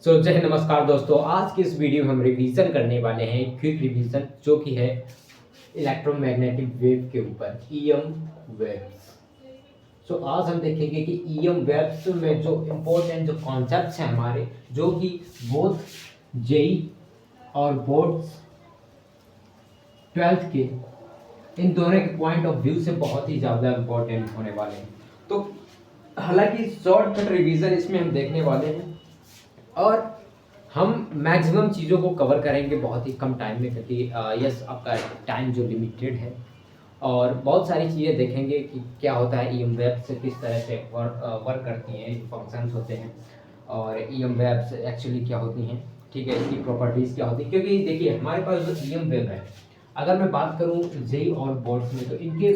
जय हिंद, नमस्कार दोस्तों। आज की इस वीडियो में हम रिवीजन करने वाले हैं, क्विक रिवीजन जो कि है इलेक्ट्रोमैग्नेटिक वेव के ऊपर, ईएम वेव्स। आज हम देखेंगे कि ईएम वेव्स में जो इम्पोर्टेंट जो कॉन्सेप्ट्स हैं हमारे, जो कि बोथ जेई और बोर्ड्स 12th के, इन दोनों के पॉइंट ऑफ व्यू से बहुत ही ज़्यादा इम्पोर्टेंट होने वाले हैं। तो हालांकि शॉर्टकट रिवीजन इसमें हम देखने वाले हैं और हम मैक्सिमम चीज़ों को कवर करेंगे बहुत ही कम टाइम में, क्योंकि यस, आपका टाइम जो लिमिटेड है। और बहुत सारी चीज़ें देखेंगे कि क्या होता है ईएम वेव्स से, किस तरह से वर्क करती हैं, फंक्शंस होते हैं, और ईएम वेव्स एक्चुअली क्या होती हैं, ठीक है, इसकी प्रॉपर्टीज़ क्या होती है। क्योंकि देखिए, हमारे पास जो ईएम वेव है, अगर मैं बात करूँ जेई और बोर्ड्स में, तो इनके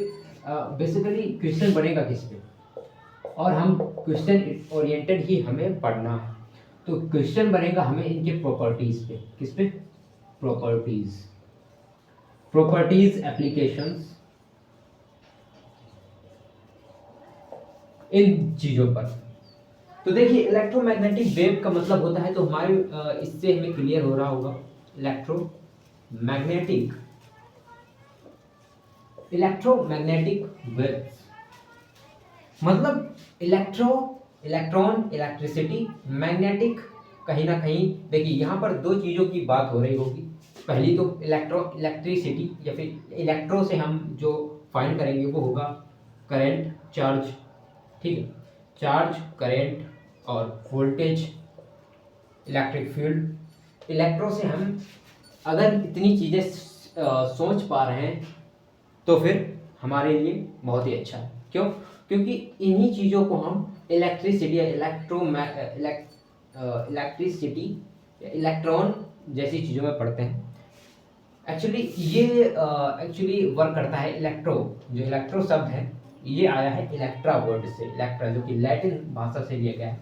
बेसिकली क्वेश्चन बनेगा किस पे, और हम क्वेश्चन ओरिएंटेड ही हमें पढ़ना है। तो क्वेश्चन बनेगा हमें इनके प्रॉपर्टीज पे। किस पे? प्रॉपर्टीज, प्रॉपर्टीज एप्लीकेशंस, इन चीजों पर। तो देखिए, इलेक्ट्रोमैग्नेटिक वेव का मतलब होता है, तो हमारे इससे हमें क्लियर हो रहा होगा, इलेक्ट्रोमैग्नेटिक इलेक्ट्रोमैग्नेटिक वेव्स मतलब इलेक्ट्रॉन, इलेक्ट्रिसिटी, मैग्नेटिक। कहीं ना कहीं देखिए, यहाँ पर दो चीज़ों की बात हो रही होगी। पहली तो इलेक्ट्रिसिटी, या फिर इलेक्ट्रो से हम जो फाइंड करेंगे वो होगा करंट, चार्ज, ठीक है, चार्ज, करंट और वोल्टेज, इलेक्ट्रिक फील्ड। इलेक्ट्रो से हम अगर इतनी चीज़ें सोच पा रहे हैं तो फिर हमारे लिए बहुत ही अच्छा है। क्यों? क्योंकि इन्हीं चीज़ों को हम इलेक्ट्रिसिटी या इलेक्ट्रिसिटी या इलेक्ट्रॉन जैसी चीज़ों में पढ़ते हैं। एक्चुअली ये एक्चुअली वर्क करता है इलेक्ट्रो। जो इलेक्ट्रो शब्द है, ये आया है इलेक्ट्रा वर्ड से, इलेक्ट्रा जो कि लैटिन भाषा से लिया गया है।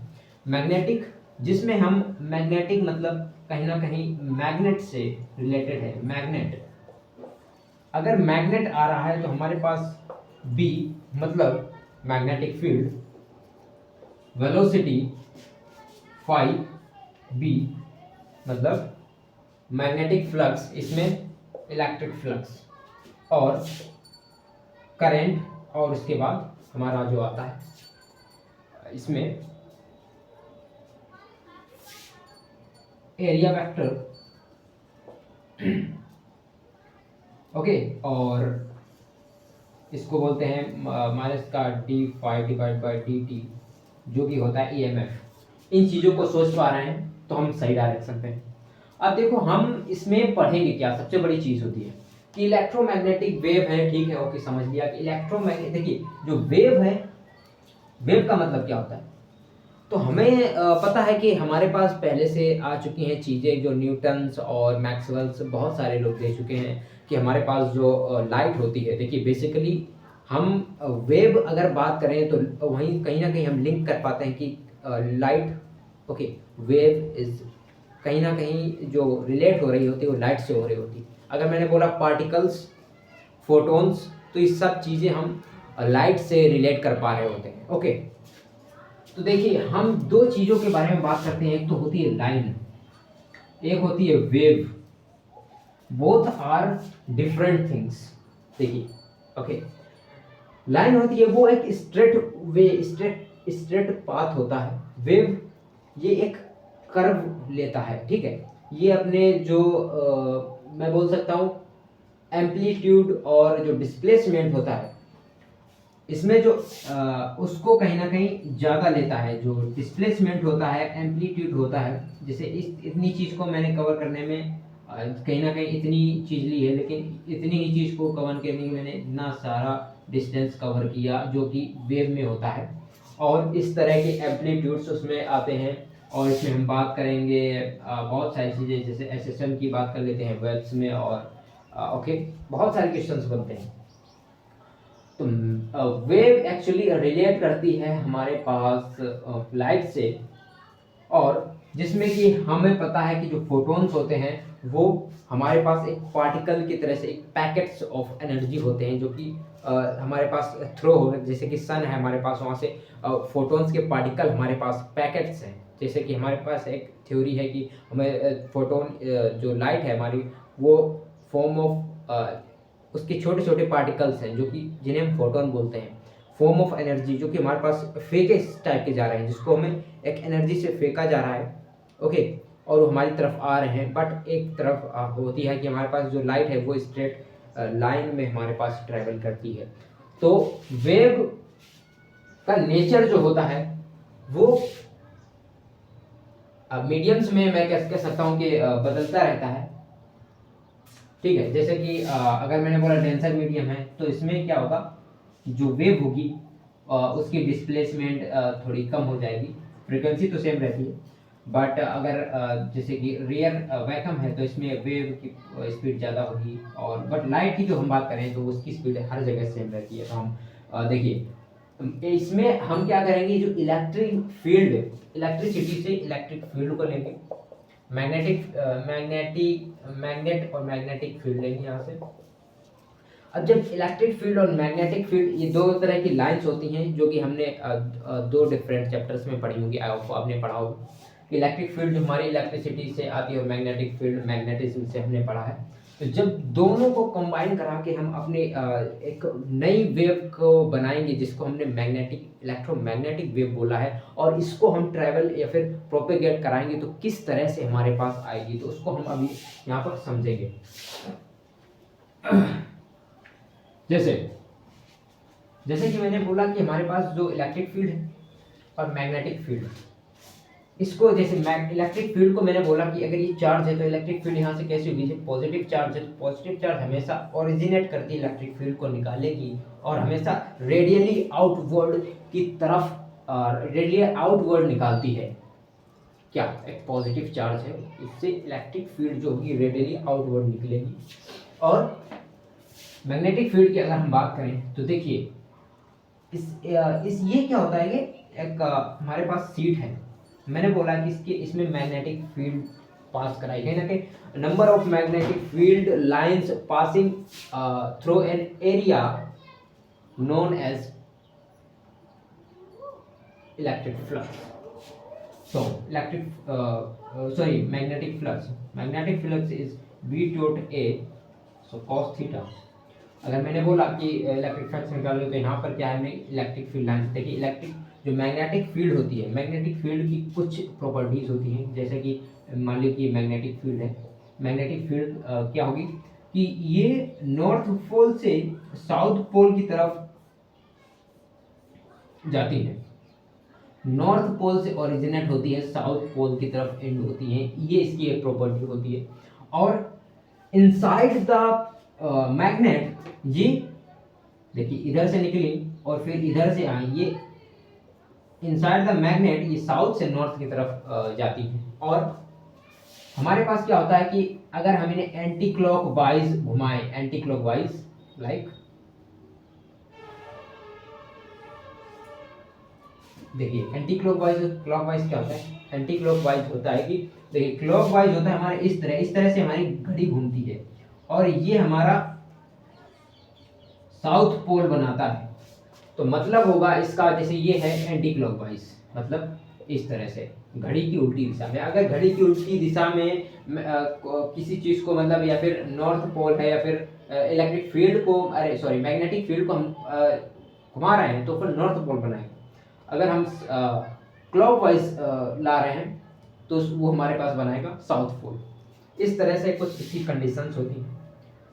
मैग्नेटिक, जिसमें हम मैग्नेटिक मतलब कहीं ना कहीं मैग्नेट से रिलेटेड है। मैग्नेट, अगर मैग्नेट आ रहा है तो हमारे पास बी मतलब magnetic field, velocity phi B मतलब मैग्नेटिक फ्लक्स, इसमें इलेक्ट्रिक फ्लक्स, और करंट, और उसके बाद हमारा जो आता है इसमें एरिया वेक्टर, ओके, और इसको बोलते हैं माइनस का d∅/dt, जो कि होता है EMF। इन चीज़ों को सोच पा रहे हैं तो हम सही डायरेक्शन पे हैं। अब देखो, हम इसमें पढ़ेंगे क्या, सबसे बड़ी चीज़ होती है कि इलेक्ट्रोमैग्नेटिक वेव है, ठीक है, ओके, समझ लिया कि इलेक्ट्रोमैग्नेटिक। देखिए, जो वेव है, वेव का मतलब क्या होता है, तो हमें पता है कि हमारे पास पहले से आ चुकी हैं चीज़ें, जो न्यूटन्स और मैक्सवेल्स, बहुत सारे लोग दे चुके हैं कि हमारे पास जो लाइट होती है। देखिए, बेसिकली हम वेव अगर बात करें तो वहीं कहीं ना कहीं हम लिंक कर पाते हैं कि लाइट, ओके, वेव इज कहीं ना कहीं जो रिलेट हो रही होती है वो लाइट से हो रही होती है। अगर मैंने बोला पार्टिकल्स, फोटोन्स, तो ये सब चीज़ें हम लाइट से रिलेट कर पा रहे होते हैं। ओके, तो देखिए, हम दो चीज़ों के बारे में बात करते हैं। एक तो होती है लाइन, एक होती है wave. Both are different things. देखिए, ओके, लाइन होती है वो एक स्ट्रेट वे, स्ट्रेट पाथ होता है। वेव ये एक कर्व लेता है, ठीक है। ये अपने जो मैं बोल सकता हूँ एम्पलीट्यूड और जो डिस्प्लेसमेंट होता है, इसमें जो उसको कहीं ना कहीं ज़्यादा लेता है। जो डिस्प्लेसमेंट होता है, एम्पलीट्यूड होता है। जैसे इतनी चीज़ को मैंने कवर करने में कहीं ना कहीं इतनी चीज़ ली है, लेकिन इतनी ही चीज़ को कवर करने में मैंने इतना सारा डिस्टेंस कवर किया, जो कि वेव में होता है। और इस तरह के एम्पलीट्यूड्स उसमें आते हैं। और इसमें हम बात करेंगे बहुत सारी चीज़ें, जैसे एसएसएम की बात कर लेते हैं वेव्स में, और ओके, बहुत सारे क्वेश्चंस बनते हैं। तो वेव एक्चुअली रिलेट करती है हमारे पास लाइट से, और जिसमें कि हमें पता है कि जो फोटॉन्स होते हैं वो हमारे पास एक पार्टिकल की तरह से, एक पैकेट्स ऑफ एनर्जी होते हैं, जो कि हमारे पास थ्रो हो, जैसे कि सन है हमारे पास, वहाँ से फोटॉन्स के पार्टिकल हमारे पास पैकेट्स हैं। जैसे कि हमारे पास एक थ्योरी है कि हमें फोटोन जो लाइट है हमारी वो फॉर्म ऑफ उसके छोटे छोटे पार्टिकल्स हैं जो कि जिन्हें हम फोटोन बोलते हैं, फॉर्म ऑफ एनर्जी जो कि हमारे पास फेंके टाइप के जा रहे हैं, जिसको हमें एक एनर्जी से फेंका जा रहा है, ओके, और वो हमारी तरफ आ रहे हैं। बट एक तरफ होती है कि हमारे पास जो लाइट है वो स्ट्रेट लाइन में हमारे पास ट्रैवल करती है। तो वेव का नेचर जो होता है वो मीडियम्स में मैं कह सकता हूँ कि बदलता रहता है, ठीक है। जैसे कि अगर मैंने बोला डेंसर मीडियम है तो इसमें क्या होगा, जो वेव होगी उसकी डिस्प्लेसमेंट थोड़ी कम हो जाएगी, फ्रीक्वेंसी तो सेम रहती है, बट अगर जैसे कि रेयर वैक्यूम है तो इसमें वेव की स्पीड ज़्यादा होगी। और बट लाइट की जो हम बात करें तो उसकी स्पीड हर जगह सेम रहती है। तो हम देखिए इसमें हम क्या करेंगे, जो इलेक्ट्रिक फील्ड, इलेक्ट्रिसिटी से इलेक्ट्रिक फील्ड को लेंगे, मैग्नेट और मैग्नेटिक फील्ड लेंगे यहाँ से। अब जब इलेक्ट्रिक फील्ड और मैग्नेटिक फील्ड, ये दो तरह की लाइंस होती हैं जो कि हमने दो डिफरेंट चैप्टर्स में पढ़ी होंगी, आपने पढ़ा होगा। इलेक्ट्रिक फील्ड हमारी इलेक्ट्रिसिटी से आती है और मैग्नेटिक फील्ड मैग्नेटिज्म से हमने पढ़ा है। तो जब दोनों को कंबाइन करा के हम अपने एक नई वेव को बनाएंगे जिसको हमने इलेक्ट्रोमैग्नेटिक वेव बोला है, और इसको हम ट्रैवल या फिर प्रोपेगेट कराएंगे तो किस तरह से हमारे पास आएगी, तो उसको हम अभी यहाँ पर समझेंगे। जैसे कि मैंने बोला कि हमारे पास जो इलेक्ट्रिक फील्ड है और मैग्नेटिक फील्ड, इसको जैसे इलेक्ट्रिक फील्ड को मैंने बोला कि अगर ये चार्ज है तो इलेक्ट्रिक फील्ड यहाँ से कैसे होगी, जब पॉजिटिव चार्ज है तो पॉजिटिव चार्ज हमेशा ओरिजिनेट करती है इलेक्ट्रिक फील्ड को निकालेगी और हमेशा रेडियली आउटवर्ड की तरफ रेडियली आउटवर्ड निकालती है। क्या एक पॉजिटिव चार्ज है, इससे इलेक्ट्रिक फील्ड जो होगी रेडियली आउटवर्ड निकलेगी। और मैग्नेटिक फील्ड की अगर हम बात करें तो देखिए इस ये क्या होता है, ये एक हमारे पास सीट है, मैंने बोला कि इसमें मैग्नेटिक फील्ड पास कराई गई ना कि number of magnetic field lines passing through an area known as electric flux. So magnetic flux is V dot A, so cos theta। अगर मैंने बोला कि इलेक्ट्रिक फ्लक्स निकालो तो यहाँ पर क्या है, हमें इलेक्ट्रिक फील्ड लाइन, देखिए इलेक्ट्रिक जो मैग्नेटिक फील्ड होती है, मैग्नेटिक फील्ड की कुछ प्रॉपर्टीज होती हैं, जैसे कि मान लीजिए कि मैग्नेटिक फील्ड है, मैग्नेटिक फील्ड क्या होगी कि ये नॉर्थ पोल से साउथ पोल की तरफ जाती है, नॉर्थ पोल से ओरिजिनेट होती है, साउथ पोल की तरफ एंड होती है, ये इसकी एक प्रॉपर्टी होती है। और इनसाइड द मैग्नेट, ये देखिए इधर से निकली और फिर इधर से आई, ये इनसाइड द मैग्नेट ये साउथ से नॉर्थ की तरफ जाती है। और हमारे पास क्या होता है कि अगर हम इन्हें एंटी क्लॉकवाइज घुमाएं, एंटी क्लॉकवाइज लाइक देखिए एंटी क्लॉकवाइज क्या होता है, एंटी क्लॉकवाइज होता है कि देखिए क्लॉकवाइज होता है हमारे इस तरह से हमारी घड़ी घूमती है और ये हमारा साउथ पोल बनाता है, तो मतलब होगा इसका जैसे ये है एंटी क्लॉकवाइज, मतलब इस तरह से घड़ी की उल्टी दिशा में। अगर घड़ी की उल्टी दिशा में किसी चीज को मतलब या फिर नॉर्थ पोल है या फिर इलेक्ट्रिक फील्ड को मैग्नेटिक फील्ड को हम घुमा रहे हैं तो फिर नॉर्थ पोल बनाएंगे। अगर हम क्लॉकवाइज ला रहे हैं तो वो हमारे पास बनाएगा साउथ पोल। इस तरह से कुछ इसकी कंडीशंस होती हैं।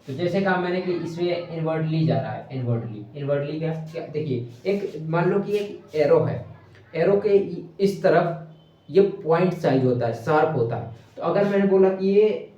तो जैसे कहा मैंने कि इसमें इनवर्टली जा रहा है, इनवर्टली क्या देखिए एक मान लो कि एक एरो है, एरो के इस तरफ ये पॉइंट साइज होता है, शार्प होता है। तो अगर मैंने बोला कि ये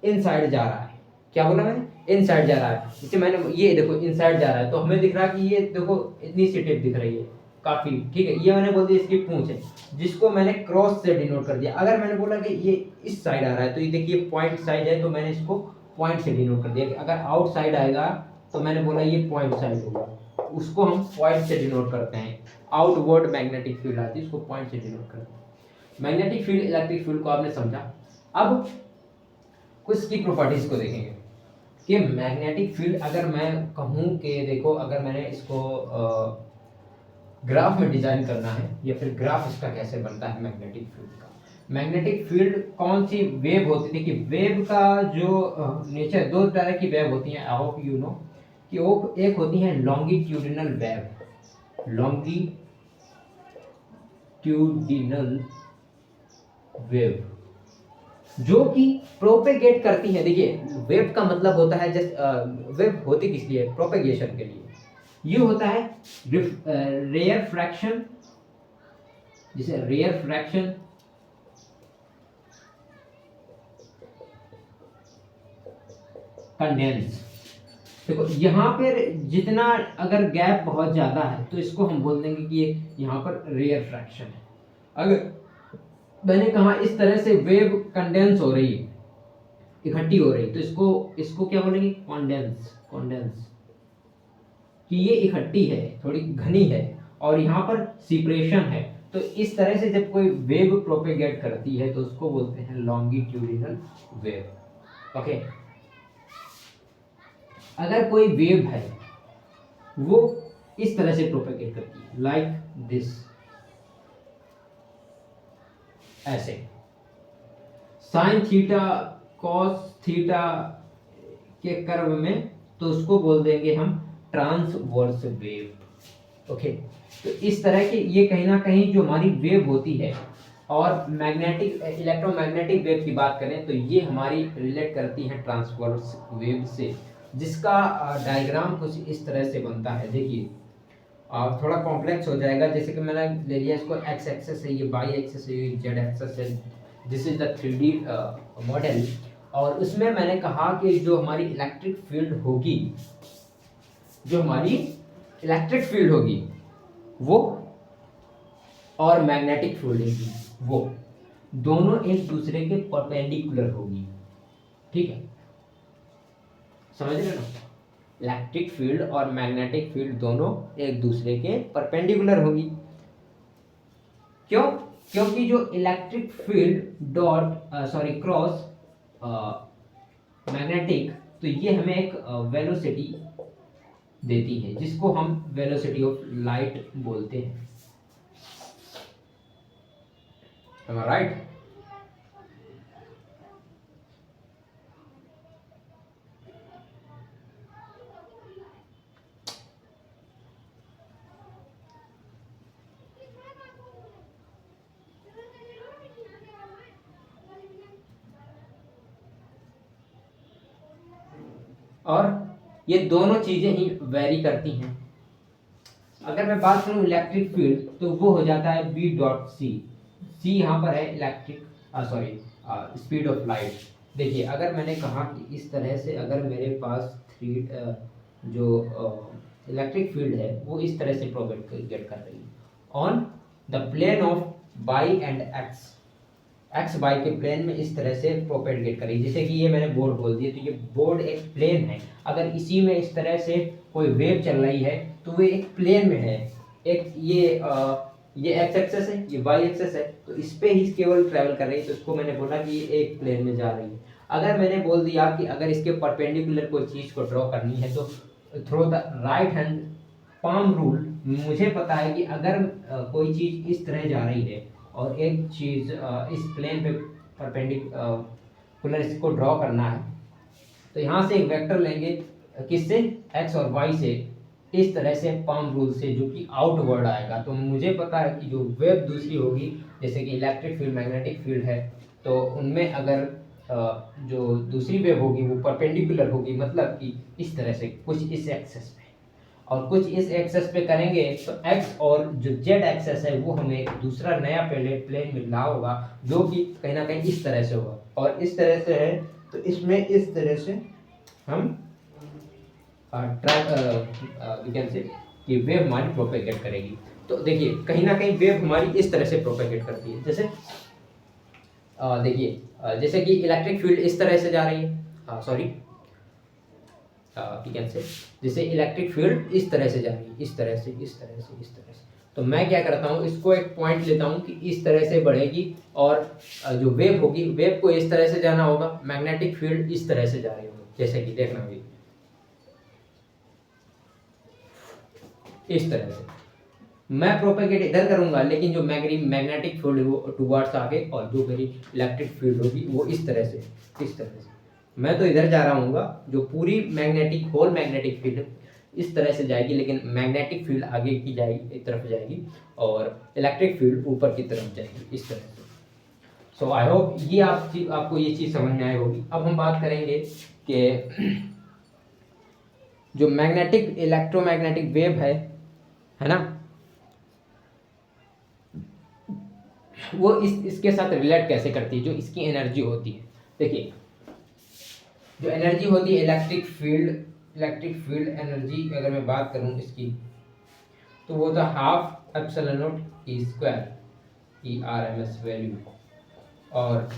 इनसाइड जा रहा है, क्या बोला मैंने, इनसाइड जा रहा है, जैसे मैंने ये देखो इनसाइड जा रहा है तो हमें दिख रहा है कि ये देखो इतनी सी टिप दिख रही है काफी, ठीक है, ये मैंने बोल दिया इसकी पूंछ है, जिसको मैंने क्रॉस से डिनोट कर दिया। अगर मैंने बोला कि ये इस साइड आ रहा है तो ये देखिए पॉइंट साइड है, तो मैंने इसको पॉइंट से डिनोट कर दिया। अगर आउटसाइड आएगा तो मैंने बोला ये पॉइंट साइड होगा, उसको हम पॉइंट से डिनोट करते हैं। आउटवर्ड मैग्नेटिक फील्ड आती है, उसको पॉइंट से डिनोट करते हैं। मैग्नेटिक फील्ड इलेक्ट्रिक फील्ड को आपने समझा। अब कुछ की प्रॉपर्टीज को देखेंगे कि मैग्नेटिक फील्ड अगर मैं कहूँ कि देखो अगर मैंने इसको ग्राफ में डिजाइन करना है या फिर ग्राफ इसका कैसे बनता है मैग्नेटिक फील्ड का, मैग्नेटिक फील्ड कौन सी वेव होती थी कि वेव का जो नेचर, दो तरह की वेव होती हैं, आई होप यू नो कि वो एक होती है लॉन्गिट्यूडिनल वेव, लॉन्गिट्यूडिनल वेव जो कि प्रोपेगेट करती है। देखिए वेव का मतलब होता है जस्ट वेव होती किस लिए, प्रोपेगेशन के लिए। ये होता है रेयर फ्रैक्शन, जिसे रेयर फ्रैक्शन कंडेंस। देखो यहाँ पर जितना अगर गैप बहुत ज्यादा है तो इसको हम बोल देंगे कि ये यहाँ पर रेयर फ्रैक्शन है। अगर मैंने कहा इस तरह से वेव कंडेंस हो रही है, इकट्ठी हो रही, तो इसको क्या बोलेंगे, कॉन्डेंस, कि ये इकट्ठी है, थोड़ी घनी है, और यहाँ पर सिपरेशन है। तो इस तरह से जब कोई वेव प्रोपेगेट करती है तो उसको बोलते हैं लॉन्गिट्यूडिनल वेव। ओके, अगर कोई वेव है वो इस तरह से प्रोपेगेट करती है, लाइक दिस, ऐसे साइन थीटा कॉस थीटा के कर्व में, तो उसको बोल देंगे हम ट्रांसवर्स वेव। ओके, तो इस तरह की ये कहीं ना कहीं जो हमारी वेव होती है, और मैग्नेटिक इलेक्ट्रोमैग्नेटिक वेव की बात करें तो ये हमारी रिलेट करती है ट्रांसवर्स वेव से, जिसका डायग्राम कुछ इस तरह से बनता है। देखिए थोड़ा कॉम्प्लेक्स हो जाएगा, जैसे कि मैंने ले लिया इसको एक्स एक्सेस है, ये वाई एक्सेस है, ये जेड एक्सेस है, this is the 3D model. और उसमें मैंने कहा कि जो हमारी इलेक्ट्रिक फील्ड होगी, जो हमारी इलेक्ट्रिक फील्ड होगी वो, और मैग्नेटिक फील्ड होगी वो, दोनों एक दूसरे के परपेंडिकुलर होगी। ठीक है, समझ रहे हो ना? इलेक्ट्रिक फील्ड और मैग्नेटिक फील्ड दोनों एक दूसरे के परपेंडिकुलर होगी। क्यों? क्योंकि जो electric field dot cross magnetic, तो ये हमें एक वेलोसिटी देती है, जिसको हम वेलोसिटी ऑफ लाइट बोलते हैं। Am I right? और ये दोनों चीजें ही वेरी करती हैं। अगर मैं बात करूं इलेक्ट्रिक फील्ड, तो वो हो जाता है बी डॉट सी। सी यहाँ पर है इलेक्ट्रिक स्पीड ऑफ लाइट। देखिए अगर मैंने कहा कि इस तरह से अगर मेरे पास जो इलेक्ट्रिक फील्ड है वो इस तरह से प्रोपेगेट कर रही है on the plane of Y and X, X Y के प्लेन में इस तरह से प्रोपेगेट करेगी। जैसे कि ये मैंने बोर्ड बोल दिया, तो ये बोर्ड एक प्लेन है, अगर इसी में इस तरह से कोई वेव चल रही है तो वो एक प्लेन में है। एक ये एक्स एक्सेस है, ये वाई एक्सेस है, तो इस पे ही केवल ट्रैवल कर रही है, तो इसको मैंने बोला कि ये एक प्लेन में जा रही है। अगर मैंने बोल दिया कि अगर इसके परपेंडिकुलर कोई चीज़ को ड्रॉ करनी है तो through the right hand palm rule, मुझे पता है कि अगर कोई चीज़ इस तरह जा रही है और एक चीज़ इस प्लेन पे परपेंडिकुलर इसको ड्रॉ करना है, तो यहाँ से एक वेक्टर लेंगे, किससे, एक्स और वाई से, इस तरह से पाम रूल से, जो कि आउटवर्ड आएगा। तो मुझे पता है कि जो वेव दूसरी होगी, जैसे कि इलेक्ट्रिक फील्ड मैग्नेटिक फील्ड है, तो उनमें अगर जो दूसरी वेव होगी वो परपेंडिकुलर होगी, मतलब कि इस तरह से कुछ इस एक्सेस पे और कुछ इस एक्सेस पे करेंगे, तो एक्स और जो जेड एक्सेस है वो हमें एक दूसरा नया प्लेन मिलना होगा, जो कि कहीं ना कहीं इस तरह से होगा, और इस तरह से है, तो इसमें इस तरह से हम कैन से कि वेव हमारी प्रोपेगेट करेगी। तो देखिए कहीं ना कहीं वेव हमारी इस तरह से प्रोपेगेट करती है। जैसे देखिए जैसे कि इलेक्ट्रिक फील्ड इस तरह से जा रही है, सॉरी कैन से, जैसे इलेक्ट्रिक फील्ड इस तरह से जा रही है, इस तरह से, इस तरह से, इस तरह से, तो मैं क्या करता हूँ, इसको एक पॉइंट लेता हूँ कि इस तरह से बढ़ेगी, और जो वेव होगी, वेव को इस तरह से जाना होगा, मैग्नेटिक फील्ड इस तरह से जा रही होगी, जैसे कि देखना होगी इस तरह से। मैं प्रोपेगेट इधर करूंगा, लेकिन जो मेरी मैग्नेटिक फील्ड वो टुवर्ड्स आगे, और जो मेरी इलेक्ट्रिक फील्ड होगी वो इस तरह से, इस तरह से। मैं तो इधर जा रहा हूँ, जो पूरी मैग्नेटिक होल मैग्नेटिक फील्ड इस तरह से जाएगी, लेकिन मैग्नेटिक फील्ड आगे की जाएगी, एक तरफ जाएगी, और इलेक्ट्रिक फील्ड ऊपर की तरफ जाएगी, इस तरह से। सो आई होप ये आपको ये चीज़ समझ में आई होगी। अब हम बात करेंगे कि जो मैग्नेटिक इलेक्ट्रोमैग्नेटिक वेव है ना, वो इसके साथ रिलेट कैसे करती है, जो इसकी एनर्जी होती है। देखिए, जो एनर्जी होती है इलेक्ट्रिक फील्ड एनर्जी, अगर मैं बात करूं इसकी, तो वो था half epsilon naught E square की आरएमएस वैल्यू, और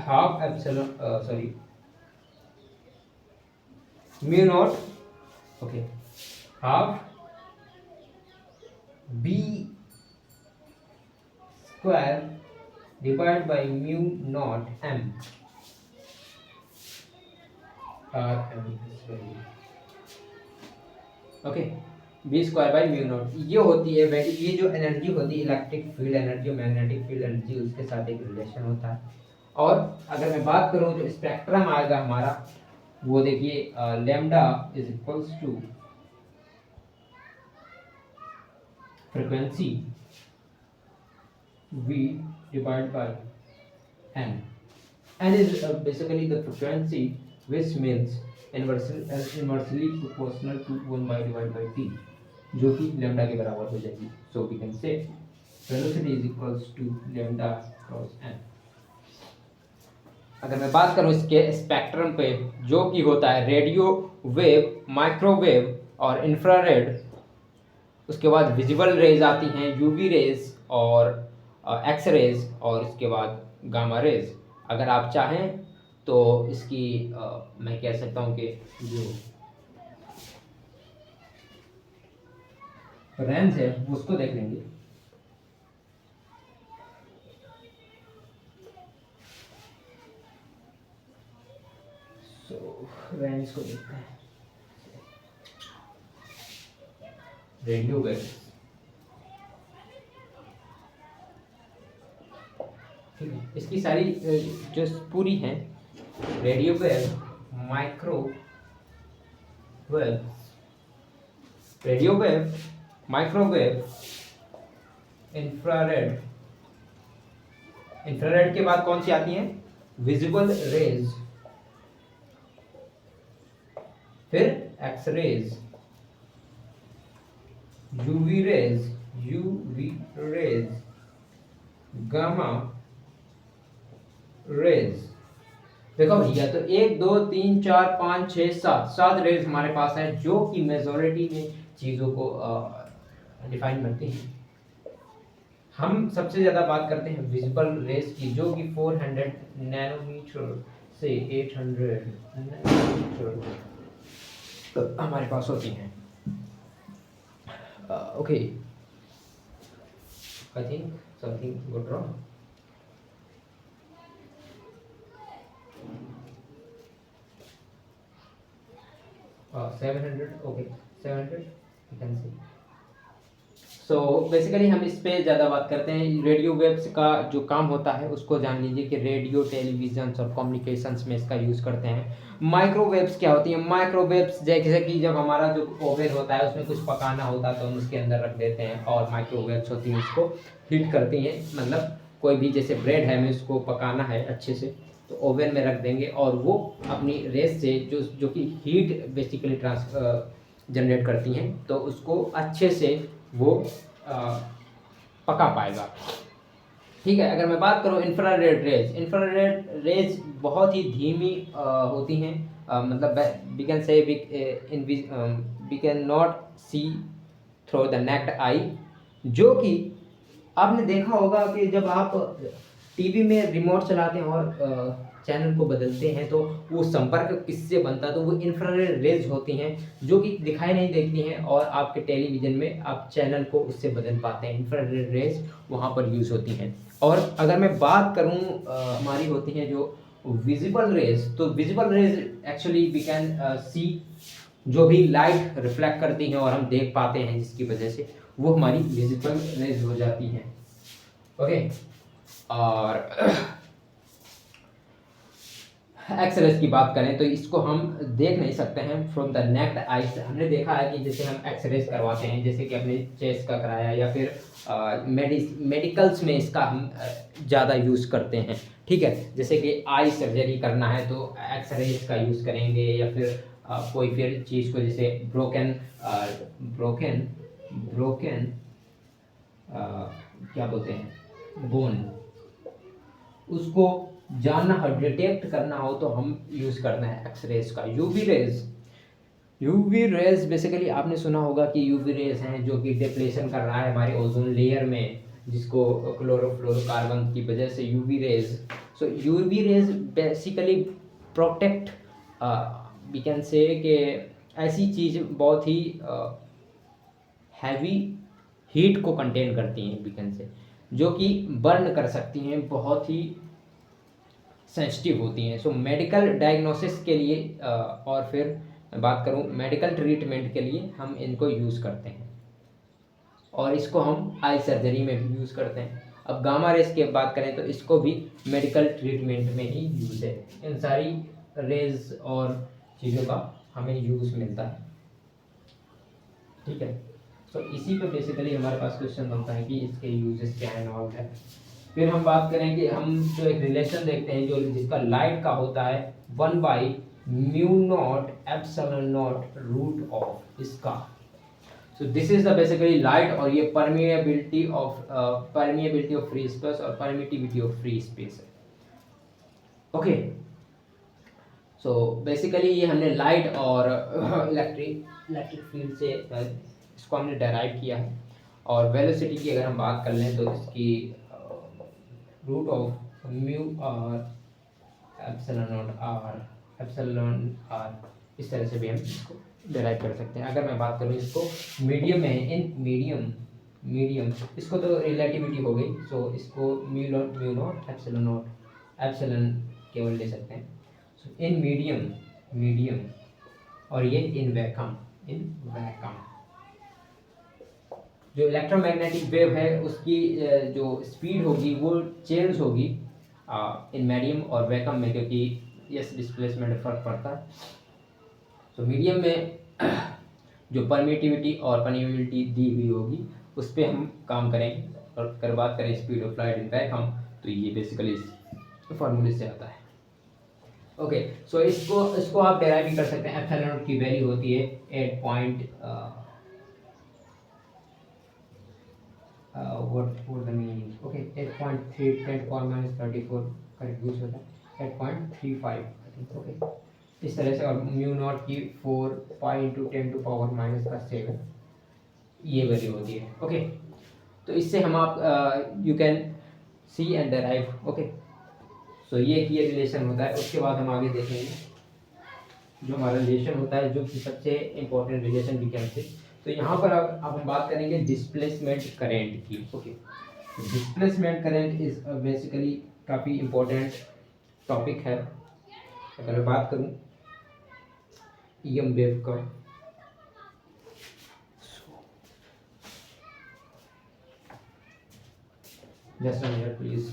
half epsilon sorry mu naught, okay, half B square divide by mu naught M okay, B square by mu naught, ये होती है वैल्यू। ये जो एनर्जी होती है इलेक्ट्रिक फील्ड एनर्जी और मैग्नेटिक फील्ड एनर्जी, उसके साथ एक रिलेशन होता है। और अगर मैं बात करूं जो स्पेक्ट्रम आएगा हमारा, वो देखिए lambda is equals to frequency v divided by n. n is basically the frequency, which means inversely proportional to 1 by divided by t, जो कि लैम्डा के बराबर हो जाएगी। So we can say velocity is equals to lambda cross n. अगर मैं बात करूं इसके स्पेक्ट्रम पे, जो कि होता है रेडियो वेव, माइक्रोवेव और इंफ्रारेड, उसके बाद विजिबल रेज आती हैं, यूवी रेज और एक्स रेज, और इसके बाद गामा रेज। अगर आप चाहें तो इसकी मैं कह सकता हूं कि जो रेंज है उसको देख लेंगे। रेंज को देखते हैं, रेडियो वेव, ठीक है, इसकी सारी जो पूरी हैं, radio wave, micro wave, radio wave, microwave, infrared, infrared के बाद कौन सी आती हैं, विजिबल रेज, फिर X rays, UV rays, gamma rays. देखो भैया, तो 1 2 3 4 5 6 7 रेज हमारे पास है, जो कि मेजॉरिटी में चीज़ों को डिफाइन करती हैं। हम सबसे ज़्यादा बात करते हैं विजिबल रेज की, जो कि 400 नैनोमीटर से 800 नैनोमीटर हमारे पास होती हैं। Okay, I think something good wrong. 700, okay 700 you can see। So basically हम इस पे ज़्यादा बात करते हैं। रेडियो वेव्स का जो काम होता है उसको जान लीजिए कि रेडियो, टेलीविजन और कम्युनिकेशंस में इसका यूज़ करते हैं। माइक्रोवेव्स क्या होती हैं, माइक्रोवेव्स जैसे कि जब हमारा जो ओवन होता है उसमें कुछ पकाना होता है तो हम उसके अंदर रख देते हैं, और माइक्रोवेव्स होती हैं उसको हीट करती हैं। मतलब कोई भी जैसे ब्रेड है, हमें उसको पकाना है अच्छे से, तो ओवन में रख देंगे, और वो अपनी रेस से जो कि हीट बेसिकली जनरेट करती हैं, तो उसको अच्छे से वो पका पाएगा। ठीक है, अगर मैं बात करूँ इंफ्रारेड रेज बहुत ही धीमी होती हैं, मतलब we can say we can not see through the naked eye, जो कि आपने देखा होगा कि जब आप टीवी में रिमोट चलाते हैं और चैनल को बदलते हैं तो वो संपर्क किससे बनता है, तो वो इंफ्रारेड रेज होती हैं, जो कि दिखाई नहीं देती हैं, और आपके टेलीविज़न में आप चैनल को उससे बदल पाते हैं। इंफ्रारेड रेज वहाँ पर यूज़ होती हैं। और अगर मैं बात करूँ हमारी होती हैं जो विजिबल रेज, तो visible rays actually we can see जो भी लाइट रिफ्लेक्ट करती हैं और हम देख पाते हैं जिसकी वजह से, वो हमारी विजिबल रेज हो जाती हैं। ओके, और एक्सरेज की बात करें तो इसको हम देख नहीं सकते हैं फ्रॉम द नेक्ड आइज। हमने देखा है कि जैसे हम एक्सरेज करवाते हैं, जैसे कि अपने चेस्ट का कराया या फिर मेडिकल्स में इसका हम ज़्यादा यूज़ करते हैं। ठीक है, जैसे कि आई सर्जरी करना है तो एक्सरेज का यूज़ करेंगे, या फिर कोई फिर चीज़ को जैसे ब्रोकन ब्रोकन ब्रोकन क्या बोलते हैं, बोन, उसको जानना हो, डिटेक्ट करना हो तो हम यूज़ करते हैं एक्सरेज का। UV rays, UV rays basically आपने सुना होगा कि यूवी रेज हैं जो कि डिप्लेशन कर रहा है हमारे ओजोन लेयर में, जिसको क्लोरोफ्लोरोकार्बन की वजह से UV rays. So UV rays basically protect, we can say कि ऐसी चीज़ बहुत ही हैवी हीट को कंटेन करती हैं, वी कैन से, जो कि बर्न कर सकती हैं, बहुत ही सेंसिटिव होती हैं। सो मेडिकल डायग्नोसिस के लिए और फिर मैं बात करूं मेडिकल ट्रीटमेंट के लिए हम इनको यूज़ करते हैं, और इसको हम आई सर्जरी में भी यूज़ करते हैं। अब गामा रेज की बात करें तो इसको भी मेडिकल ट्रीटमेंट में ही यूज़ है। इन सारी रेज और चीज़ों का हमें यूज़ मिलता है। ठीक है, तो इसी पे बेसिकली हमारे पास क्वेश्चन बनता है कि इसके यूजेस क्या है, नॉल है। फिर हम बात करें कि हम जो एक रिलेशन देखते हैं जो जिसका लाइट का होता है 1/μ0 रूट ऑफ इसका। So this is the basically light, और ये परमिएबिलिटी ऑफ फ्री स्पेस और परमिटिविटी ऑफ फ्री स्पेस है। ओके, सो बेसिकली ये हमने लाइट और इलेक्ट्रिक फील्ड से इसको हमने डेराइव किया है। और वेलोसिटी की अगर हम बात कर लें तो इसकी root of mu R epsilon R, इस तरह से भी हम इसको डेराइव कर सकते हैं। अगर मैं बात करूँ इसको मीडियम में, इन मीडियम इसको तो रिलेटिविटी हो गई, सो इसको म्यू नॉट एप्सिलॉन केवल ले सकते हैं। सो इन मीडियम, और ये इन वैक्यूम, जो इलेक्ट्रोमैग्नेटिक वेव है उसकी जो स्पीड होगी वो चेंज होगी इन मीडियम और वैक्यूम में, क्योंकि यस डिस्प्लेसमेंट फर्क पड़ता है। तो मीडियम में जो परमिटिविटी और परमिएबिलिटी दी हुई होगी उस पर हम काम करेंगे। और अगर बात करें speed of light in vacuum तो ये बेसिकली फॉर्मूले से आता है। ओके, सो इसको आप डेराइव भी कर सकते हैं। एप्सिलॉन नॉट की वैल्यू होती है 8 what the meaning? Okay, 8.3 10 power minus 34 का यूज होता है 8.35 आई थिंक। ओके, इस तरह से। और म्यू नॉट की 4 pi into 10 to power minus का 7 ये वैल्यू होती है। ओके, तो इससे हम आप you can see and derive. Okay, so ये रिलेशन होता है। उसके बाद हम आगे देखेंगे जो हमारा रिलेशन होता है, जो कि सबसे इम्पोर्टेंट रिलेशन भी कैन से। तो यहाँ पर अब हम बात करेंगे डिस्प्लेसमेंट करेंट की। Okay, displacement current is basically काफ़ी इम्पोर्टेंट टॉपिक है। अगर मैं बात करूँ ईएम वेव का, जस्ट अ मिनट प्लीज।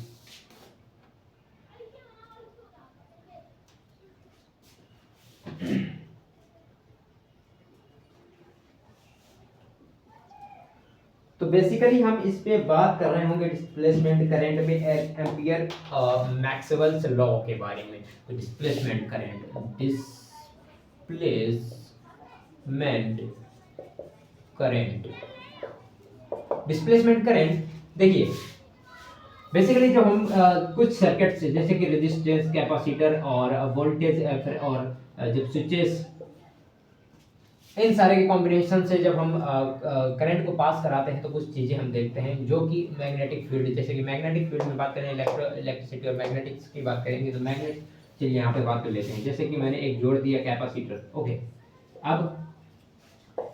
तो बेसिकली हम इस पे बात कर रहे होंगे डिस्प्लेसमेंट करंट में एम्पियर मैक्सवेल्स लॉ के बारे में। तो डिस्प्लेसमेंट करंट देखिए, बेसिकली जब हम कुछ सर्किट से जैसे कि रेजिस्टेंस, कैपेसिटर और वोल्टेज और जब स्विचेस, इन सारे के कॉम्बिनेशन से जब हम करंट को पास कराते हैं तो कुछ चीज़ें हम देखते हैं जो कि मैग्नेटिक फील्ड, जैसे कि मैग्नेटिक फील्ड में बात करें इलेक्ट्रिसिटी और मैग्नेटिक्स की बात करेंगे तो मैग्नेट, चलिए यहाँ पे बात कर लेते हैं। जैसे कि मैंने एक जोड़ दिया कैपेसिटर। ओके, अब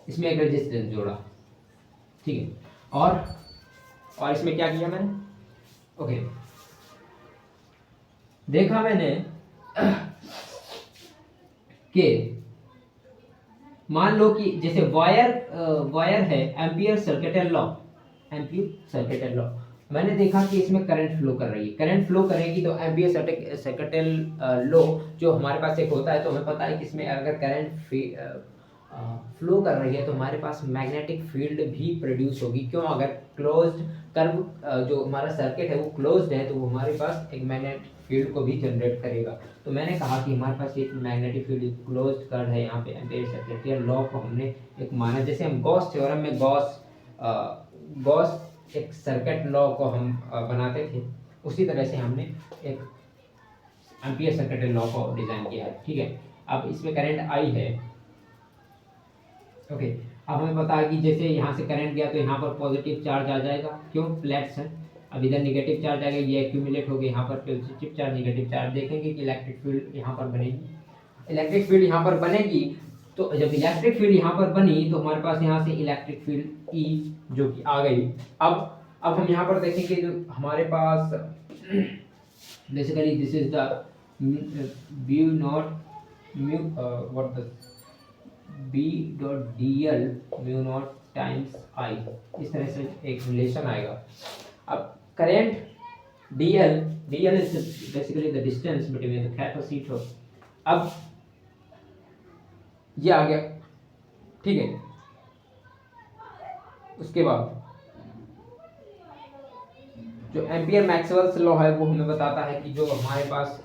इसमें एक रेजिस्टेंस जोड़ा, ठीक है, और इसमें क्या किया मैंने, ओके, देखा मैंने कि मान लो कि जैसे वायर है, ampere circuital law, ampere circuital law, मैंने देखा कि इसमें करंट फ्लो कर रही है, करंट फ्लो करेगी तो एम्पियर सर्किटल लॉ जो हमारे पास एक होता है, तो हमें पता है कि इसमें अगर करंट फ्लो कर रही है तो हमारे पास मैग्नेटिक फील्ड भी प्रोड्यूस होगी। क्यों? अगर क्लोज्ड कर्व जो हमारा सर्किट है वो क्लोज्ड है तो वो हमारे पास एक मैग्नेटिक फील्ड को भी जनरेट करेगा। तो मैंने कहा कि हमारे पास एक मैग्नेटिक फील्ड क्लोज्ड कर्व है, यहाँ पे एम्पियर सर्किटल लॉ को हमने एक माना, जैसे हम गॉस थ्योरम में गॉस एक सर्किट लॉ को हम बनाते थे, उसी तरह से हमने एक एम्पियर सर्किटल लॉ को डिजाइन किया है। ठीक है, अब इसमें करंट आई है। ओके, अब हमें पता है कि जैसे यहाँ से करंट गया तो यहाँ पर पॉजिटिव चार्ज आ जाएगा, क्यों? प्लेट्स है। अब इधर नेगेटिव चार्ज आएगा, ये एक्यूमुलेट हो गया, यहाँ पर पॉजिटिव चार्ज नेगेटिव चार्ज, देखेंगे कि इलेक्ट्रिक फील्ड यहाँ पर बनेगी। इलेक्ट्रिक फील्ड यहाँ पर बनेगी, तो जब इलेक्ट्रिक फील्ड यहाँ पर बनी तो हमारे पास यहाँ से इलेक्ट्रिक फील्ड ई जो कि आ गई। अब हम यहाँ पर देखेंगे जो हमारे पास basically this is the mu naught mu what the B dot D L mu naught times I, इस तरह से एक रिलेशन आएगा। अब current D L is basically the distance between the capacitor. अब ये आ गया, ठीक है। उसके बाद जो एम्पियर मैक्सवेल्स लॉ है वो हमें बताता है कि जो हमारे पास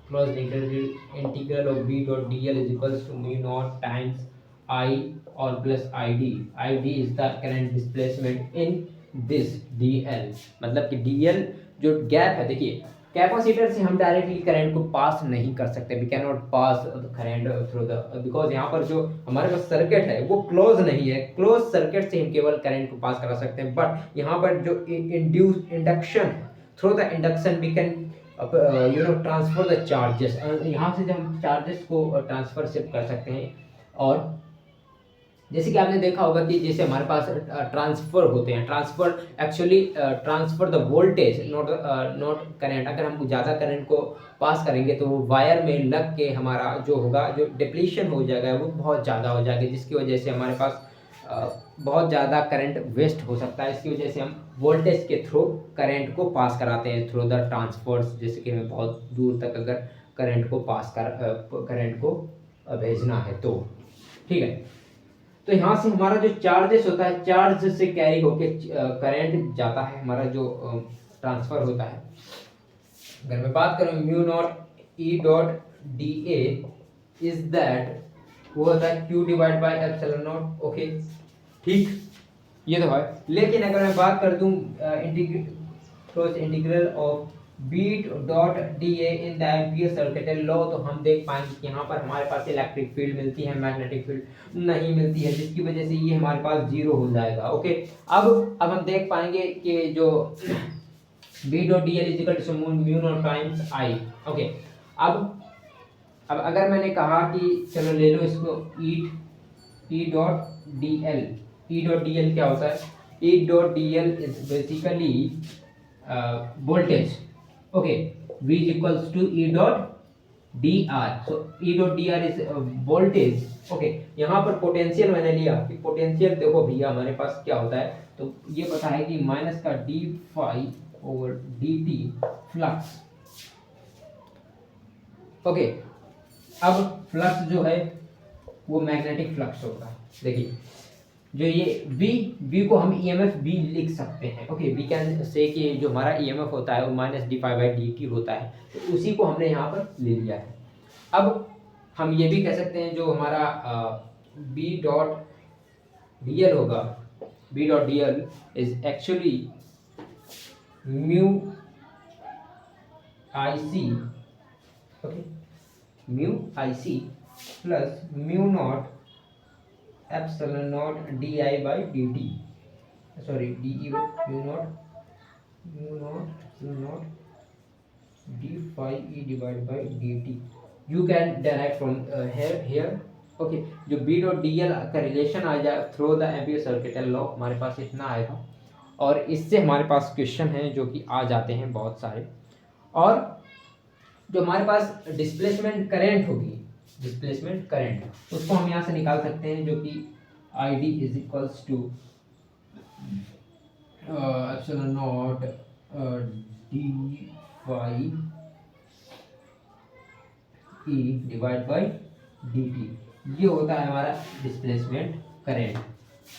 closed integral of B dot D L is equals to mu naught times I और plus I D is the current displacement in this D L. मतलब कि डी एल जो गैप है, देखिए कैपेसिटर से हम डायरेक्टली करंट को पास नहीं कर सकते, we can not pass current through the, because यहाँ पर जो हमारे पास सर्किट है वो क्लोज नहीं है, क्लोज सर्किट से हम केवल करंट को पास करा सकते हैं। बट यहाँ पर जो induction through the induction we can transfer the charges, यहाँ से हम चार्जेस को ट्रांसफर शिफ्ट कर सकते हैं। और जैसे कि आपने देखा होगा कि जैसे हमारे पास ट्रांसफर होते हैं, transfer actually transfer the voltage not current. अगर हम ज़्यादा करंट को पास करेंगे तो वो वायर में लग के हमारा जो होगा, जो डिप्लीशन हो जाएगा वो बहुत ज़्यादा हो जाएगा, जिसकी वजह से हमारे पास बहुत ज़्यादा करंट वेस्ट हो सकता है। इसकी वजह से हम वोल्टेज के थ्रू करंट को पास कराते हैं थ्रू द ट्रांसफर्स, जैसे कि हमें बहुत दूर तक अगर करंट को पास करंट को भेजना है तो, ठीक है। तो यहाँ से हमारा जो चार्जेस होता है, चार्ज से कैरी होके करंट जाता है, हमारा जो ट्रांसफर होता है। अगर मैं बात करूँ mu naught E dot D A is that, वो होता है Q divide by epsilon not. Okay, ठीक, ये तो है। लेकिन अगर मैं बात कर दूँ integral of B dot D A in the ampere circuital law, तो हम देख पाएंगे कि यहाँ पर हमारे पास इलेक्ट्रिक फील्ड मिलती है, मैग्नेटिक फील्ड नहीं मिलती है, जिसकी वजह से ये हमारे पास जीरो हो जाएगा। ओके, अब हम देख पाएंगे कि जो B dot D L is equal to mu naught times I. Okay, अब अगर मैंने कहा कि चलो ले लो इसको ई डॉट डी एल क्या होता है? E dot D L is basically voltage. Okay, V is equals to E dot dr, so E dot dr is voltage। Okay, यहाँ पर पोटेंशियल मैंने लिया कि पोटेंशियल देखो भैया हमारे पास क्या होता है, तो ये पता है कि माइनस का D phi over D T flux. Okay, अब फ्लक्स जो है वो मैग्नेटिक फ्लक्स होगा। देखिए जो ये V को हम EMF भी लिख सकते हैं। ओके, वी कैन से कि जो हमारा EMF होता है वो minus D phi by D T होता है, तो उसी को हमने यहाँ पर ले लिया है। अब हम ये भी कह सकते हैं जो हमारा B डॉट डी एल होगा, B dot D L is actually mu I C. Okay, mu I C plus mu naught epsilon naught D I by D T, sorry D E mu naught D phi E divide by D T. You can direct from here. Okay, जो B dot D L का relation आ जाए through the ampere circuital law, हमारे पास इतना आएगा। और इससे हमारे पास क्वेश्चन हैं जो कि आ जाते हैं बहुत सारे। और जो हमारे पास डिस्प्लेसमेंट करेंट होगी, डिस्प्लेसमेंट करंट, उसको हम यहाँ से निकाल सकते हैं, जो कि I D is equals to epsilon naught D phi E divide by D T, ये होता है हमारा डिस्प्लेसमेंट करंट।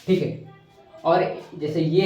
ठीक है, और जैसे ये